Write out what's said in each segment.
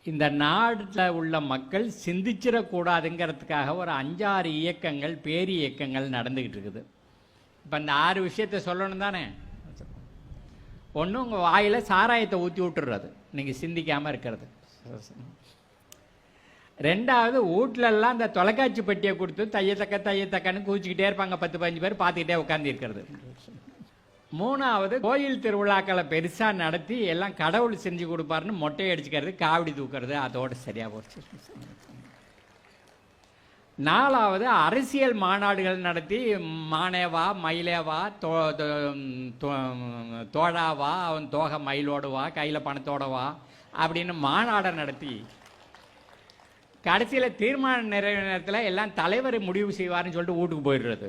இந்த நாட்டில் உள்ள மக்கள் சிந்திச்சிடக்கூடாதுங்கிறதுக்காக ஒரு 5-6 இயக்கங்கள் பேரி இயக்கங்கள் நடந்துக்கிட்டு இருக்குது. இப்போ இந்த 6 விஷயத்தை சொல்லணும் தானே. ஒன்று, உங்கள் வாயில் சாராயத்தை ஊற்றி விட்டுடுறது, நீங்கள் சிந்திக்காமல் இருக்கிறது. ரெண்டாவது, வீட்டிலெல்லாம் இந்த தொலைக்காட்சி பெட்டியை கொடுத்து தையத்தக்கன்னு கூச்சிக்கிட்டே இருப்பாங்க, 10-15 பேர் பார்த்துக்கிட்டே உட்காந்து இருக்கிறது. மூணாவது, கோயில் திருவிழாக்களை பெருசாக நடத்தி எல்லாம் கடவுள் செஞ்சு கொடுப்பாருன்னு மொட்டையை அடிச்சுக்கிறது, காவடி தூக்கிறது, அதோட சரியாக போச்சு. நாலாவது, அரசியல் மாநாடுகள் நடத்தி மானேவா மயிலேவா தோழாவா அவன் தோகை மயிலோடுவா கையில் பணத்தோடவா அப்படின்னு மாநாடை நடத்தி கடைசியில் தீர்மான நிறைவு நேரத்தில் எல்லாம் தலைவர் முடிவு செய்வார்னு சொல்லிட்டு வீட்டுக்கு போயிடுறது.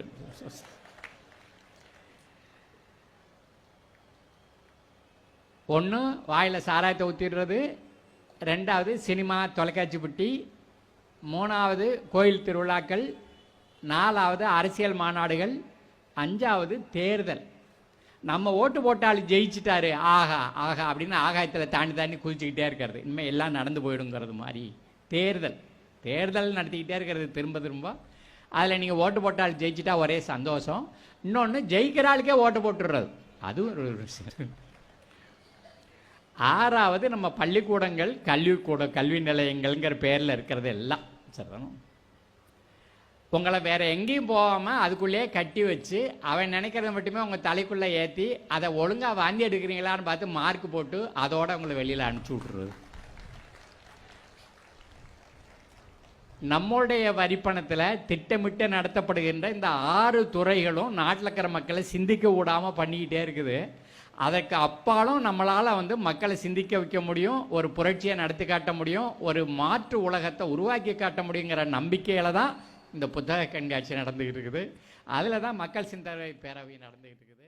ஒன்று, வாயில் சாராயத்தை ஊற்றிடுறது. ரெண்டாவது, சினிமா தொலைக்காட்சி பெட்டி. மூணாவது, கோயில் திருவிழாக்கள். நாலாவது, அரசியல் மாநாடுகள். அஞ்சாவது, தேர்தல். நம்ம ஓட்டு போட்டாலும் ஜெயிச்சிட்டாரு ஆகா ஆகா அப்படின்னு ஆகாயத்தில் தாண்டி குதிச்சுக்கிட்டே இருக்கிறது. இனிமேல் எல்லாம் நடந்து போயிடுங்கிறது மாதிரி தேர்தல் நடத்திக்கிட்டே இருக்கிறது திரும்ப திரும்ப. அதில் நீங்கள் ஓட்டு போட்டால் ஜெயிச்சிட்டா ஒரே சந்தோஷம். இன்னொன்று, ஜெயிக்கிற ஆளுக்கே ஓட்டு போட்டுடுறது, அதுவும் ஒரு விஷயம். ஆறாவது, நம்ம பள்ளிக்கூடங்கள் கல்வி நிலையங்கள்ங்கிற பேரில் இருக்கிறது எல்லாம் சொல்லணும். உங்களை வேறு எங்கேயும் போகாமல் அதுக்குள்ளேயே கட்டி வச்சு அவன் நினைக்கிறத மட்டுமே உங்கள் தலைக்குள்ளே ஏற்றி அதை ஒழுங்காக வாந்தி எடுக்கிறீங்களான்னு பார்த்து மார்க் போட்டு அதோடு உங்களை வெளியில் அனுப்பிச்சி விட்ருறது. நம்முடைய வரிப்பணத்தில் திட்டமிட்டு நடத்தப்படுகின்ற இந்த 6 துறைகளும் நாட்டில் இருக்கிற மக்களை சிந்திக்க விடாமல் பண்ணிக்கிட்டே இருக்குது. அதற்கு அப்பாலும் நம்மளால் மக்களை சிந்திக்க வைக்க முடியும், ஒரு புரட்சியை நடத்தி காட்ட முடியும், ஒரு மாற்று உலகத்தை உருவாக்கி காட்ட முடியுங்கிற நம்பிக்கையில் தான் இந்த புத்தக கண்காட்சி நடந்துக்கிட்டு இருக்குது. அதில் தான் மக்கள் சிந்தனை பேரவை நடந்துக்கிட்டு இருக்குது.